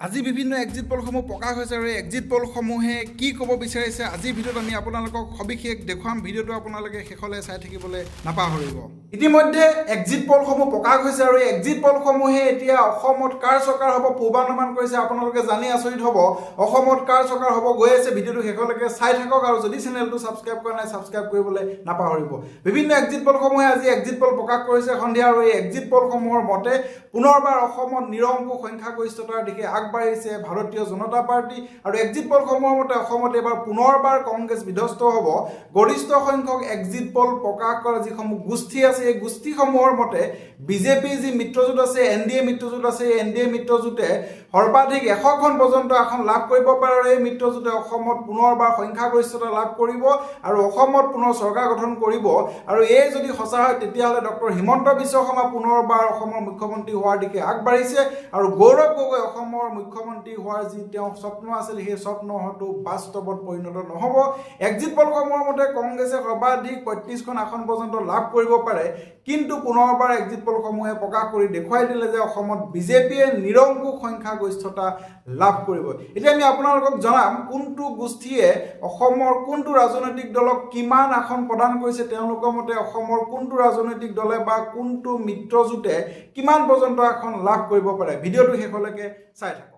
আজি বিভিন্ন এক্সিট পোলসমূহ প্ৰকাশ হৈছে আৰু এক্সিট পোলসমূহে কি ক'ব বিচাৰিছে আজিৰ ভিডিঅ'ত আমি আপোনালোকক সবিশেষ দেখুৱাম। ভিডিঅ'টো আপোনালোকে শেষলৈ চাই থাকিবলৈ নাপাহৰিব। ইতিমধ্যে এক্সিট পোলসমূহ প্ৰকাশ হৈছে আৰু এক্সিট পোলসমূহে এতিয়া অসমত কাৰ চৰকাৰ হ'ব পূৰ্বানুমান কৰিছে। আপোনালোকে জানি আচৰিত হ'ব অসমত কাৰ চৰকাৰ হ'ব গৈ আছে। ভিডিঅ'টো শেষলৈকে চাই থাকক আৰু যদি চেনেলটো ছাবস্ক্ৰাইব কৰা নাই ছাবস্ক্ৰাইব কৰিবলৈ নাপাহৰিব। বিভিন্ন এক্সিট পোলসমূহে আজি এক্সিট পোল প্ৰকাশ কৰিছে সন্ধিয়া আৰু এই এক্সিট পোলসমূহৰ মতে পুনৰবাৰ অসমত নিৰংকুশ সংখ্যাগৰিষ্ঠতাৰ দিশে আগবাঢ়িছে ভাৰতীয় জনতা পাৰ্টি আৰু এক্সিট পোলসমূহৰ মতে অসমত এবাৰ পুনৰবাৰ কংগ্ৰেছ বিধ্বস্ত হ'ব। গৰিষ্ঠ সংখ্যক এক্সিট পোল প্ৰকাশ কৰা যিসমূহ গোষ্ঠী আছে এই গোষ্ঠীসমূহৰ মতে বিজেপি যি মিত্ৰজোঁট আছে এনডিএ মিত্ৰজোঁট আছে এই এনডিএ মিত্ৰজোঁটে সৰ্বাধিক 100খন পৰ্যন্ত আসন লাভ কৰিব পাৰে আৰু এই মিত্ৰজোঁটে অসমত পুনৰবাৰ সংখ্যাগৰিষ্ঠতা লাভ কৰিব আৰু অসমত পুনৰ চৰকাৰ গঠন কৰিব। আৰু এই যদি সঁচা হয় তেতিয়াহ'লে ডক্টৰ হিমন্ত বিশ্ব শৰ্মা পুনৰবাৰ অসমৰ মুখ্যমন্ত্ৰী হোৱাৰ দিশে আগবাঢ়িছে আৰু গৌৰৱ গগৈ অসমৰ মুখ্যমন্ত্ৰী হোৱাৰ যি তেওঁৰ স্বপ্ন আছিল সেই স্বপ্ন হয়তো বাস্তৱত পৰিণত নহ'ব। এক্সিট পোলসমূহৰ মতে কংগ্ৰেছে সৰ্বাধিক 35খন আসন পৰ্যন্ত লাভ কৰিব পাৰে, কিন্তু পুনৰবাৰ এক্সিট পোলসমূহে প্ৰকাশ কৰি দেখুৱাই দিলে যে অসমত বিজেপিয়ে নিৰংকুশ সংখ্যাগৰিষ্ঠতা লাভ কৰিব। এতিয়া আমি আপোনালোকক জনাম কোনটো গোষ্ঠীয়ে অসমৰ কোনটো ৰাজনৈতিক দলক কিমান আসন প্ৰদান কৰিছে। তেওঁলোকৰ মতে অসমৰ কোনটো ৰাজনৈতিক দলে বা কোনটো মিত্ৰজোঁটে কিমান পৰ্যন্ত আসন লাভ কৰিব পাৰে। ভিডিঅ'টো শেষলৈকে চাই থাকক।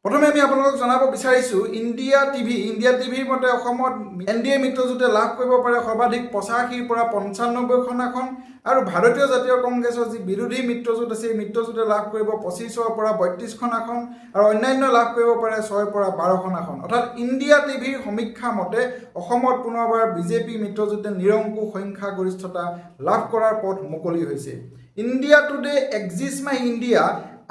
প্ৰথমে আমি আপোনালোকক জনাব বিচাৰিছোঁ ইণ্ডিয়া টিভিৰ মতে অসমত এনডিএ মিত্ৰজোঁটে লাভ কৰিব পাৰে সৰ্বাধিক 85ৰ পৰা 95খন আসন আৰু ভাৰতীয় জাতীয় কংগ্ৰেছৰ যি বিৰোধী মিত্ৰজোঁট আছে এই মিত্ৰজোঁটে লাভ কৰিব 25ৰ পৰা 32খন আসন আৰু অন্যান্য লাভ কৰিব পাৰে 6ৰ পৰা 12খন আসন। অৰ্থাৎ ইণ্ডিয়া টিভিৰ সমীক্ষা মতে অসমত পুনৰবাৰ বিজেপি মিত্ৰজোঁটে নিৰংকুশ সংখ্যাগৰিষ্ঠতা লাভ কৰাৰ পথ মুকলি হৈছে। India today exist my India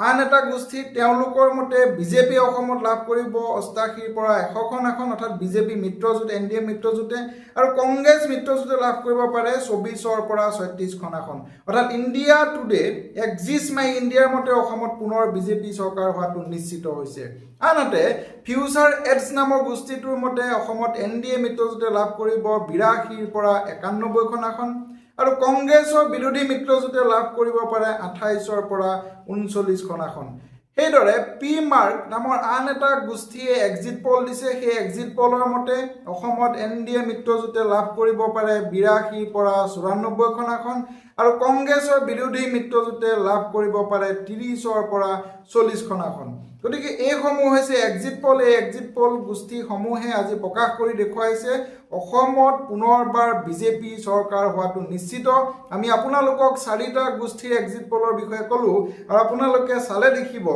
আন এটা গোষ্ঠী তেওঁলোকৰ মতে বিজেপিয়ে অসমত লাভ কৰিব 88ৰ পৰা 100খন আসন অৰ্থাৎ বিজেপি মিত্ৰজোঁট এনডিএ মিত্ৰজোঁটে আৰু কংগ্ৰেছ মিত্ৰজোঁটে লাভ কৰিব পাৰে 24ৰ পৰা 36খন আসন। অৰ্থাৎ ইণ্ডিয়া টুডে এক্সিষ্ট মাই ইণ্ডিয়াৰ মতে অসমত পুনৰ বিজেপি চৰকাৰ হোৱাটো নিশ্চিত হৈছে। আনহাতে ফিউচাৰ এডছ নামৰ গোষ্ঠীটোৰ মতে অসমত এনডিএ মিত্ৰজোঁটে লাভ কৰিব 82ৰ পৰা 91খন আসন আৰু কংগ্ৰেছৰ বিৰোধী মিত্ৰজোঁটে লাভ কৰিব পাৰে 28ৰ পৰা 39খন আসন। সেইদৰে পি মাৰ্ক নামৰ আন এটা গোষ্ঠীয়ে এক্সিট পোল দিছে। সেই এক্সিট পোলৰ মতে অসমত এনডিএ মিত্ৰজোঁটে লাভ কৰিব পাৰে 82ৰ পৰা 94খন আসন আৰু কংগ্ৰেছৰ বিৰোধী মিত্ৰজোঁটে লাভ কৰিব পাৰে 30ৰ পৰা 40খন আসন। গতিকে এইসমূহ হৈছে এক্সিট পোল। এই এক্সিট পোল গোষ্ঠীসমূহে আজি প্ৰকাশ কৰি দেখুৱাইছে অসমত পুনৰবাৰ বিজেপি চৰকাৰ হোৱাটো নিশ্চিত। আমি আপোনালোকক 4টা গোষ্ঠীৰ এক্সিট পোলৰ বিষয়ে ক'লোঁ আৰু আপোনালোকে চালে দেখিব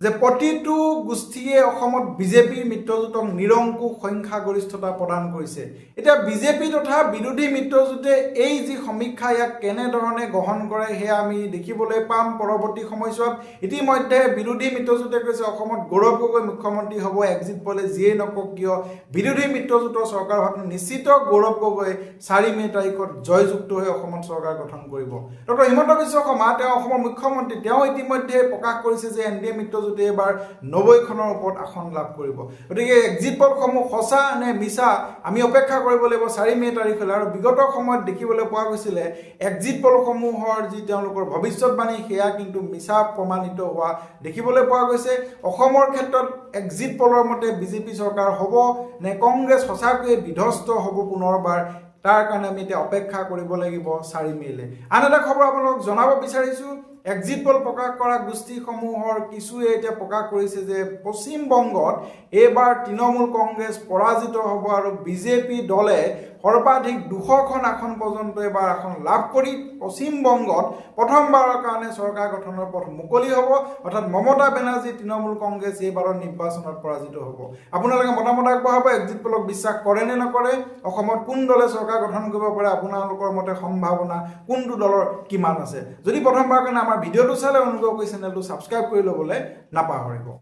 যে প্ৰতিটো গোষ্ঠীয়ে অসমত বিজেপিৰ মিত্ৰজোঁটক নিৰংকুশ সংখ্যাগৰিষ্ঠতা প্ৰদান কৰিছে। এতিয়া বিজেপি তথা বিৰোধী মিত্ৰজোঁটে এই যি সমীক্ষা ইয়াক কেনেধৰণে গ্ৰহণ কৰে সেয়া আমি দেখিবলৈ পাম পৰৱৰ্তী সময়ছোৱাত। ইতিমধ্যে বিৰোধী মিত্ৰজোঁটে কৈছে অসমত গৌৰৱ গগৈ মুখ্যমন্ত্ৰী হ'ব। এক্সিট পোলে যিয়েই নকওক কিয় বিৰোধী মিত্ৰজোঁটৰ চৰকাৰ হোৱাটো নিশ্চিত। গৌৰৱ গগৈ 4 মে' তাৰিখত জয়যুক্ত হৈ অসমত চৰকাৰ গঠন কৰিব। ডক্টৰ হিমন্ত বিশ্ব শৰ্মা তেওঁ অসমৰ মুখ্যমন্ত্ৰী তেওঁ ইতিমধ্যে প্ৰকাশ কৰিছে যে এনডিএ মিত্ৰজোঁটে এবাৰ 90খনৰ ওপৰত আসন লাভ কৰিব। গতিকে এক্সিট পোলসমূহ সঁচা নে মিছা আমি অপেক্ষা কৰিব লাগিব 4 মে' তাৰিখলৈ। আৰু বিগত সময়ত দেখিবলৈ পোৱা গৈছিলে এক্সিট পোলসমূহৰ যি তেওঁলোকৰ ভৱিষ্যতবাণী সেয়া কিন্তু মিছা প্ৰমাণিত হোৱা দেখিবলৈ পোৱা গৈছে। অসমৰ ক্ষেত্ৰত এক্সিট পোলৰ মতে বিজেপি চৰকাৰ হ'ব নে কংগ্ৰেছ সঁচাকৈয়ে বিধ্বস্ত হ'ব পুনৰবাৰ তাৰ কাৰণে আমি এতিয়া অপেক্ষা কৰিব লাগিব 4 মে'লৈ। আন এটা খবৰ আপোনালোকক জনাব বিচাৰিছোঁ এক্সিট পোল প্ৰকাশ কৰা গোষ্ঠীসমূহৰ কিছুৱে এতিয়া প্ৰকাশ কৰিছে যে পশ্চিম বংগত এইবাৰ তৃণমূল কংগ্ৰেছ পৰাজিত হ'ব আৰু বিজেপি দলে সৰ্বাধিক 200খন আসন পৰ্যন্ত এবাৰ আসন লাভ কৰি পশ্চিম বংগত প্ৰথমবাৰৰ কাৰণে চৰকাৰ গঠনৰ পথ মুকলি হ'ব। অৰ্থাৎ মমতা বেনাৰ্জী তৃণমূল কংগ্ৰেছ এইবাৰৰ নিৰ্বাচনত পৰাজিত হ'ব। আপোনালোকে মতামত আগবঢ়াব এক্সিট পোলক বিশ্বাস কৰে নে নকৰে। অসমত কোন দলে চৰকাৰ গঠন কৰিব পাৰে আপোনালোকৰ মতে সম্ভাৱনা কোনটো দলৰ কিমান আছে। যদি প্ৰথমবাৰৰ কাৰণে আমাৰ ভিডিঅ'টো চালে অনুগ্ৰহ কৰি চেনেলটো ছাবস্ক্ৰাইব কৰি ল'বলৈ নাপাহৰিব।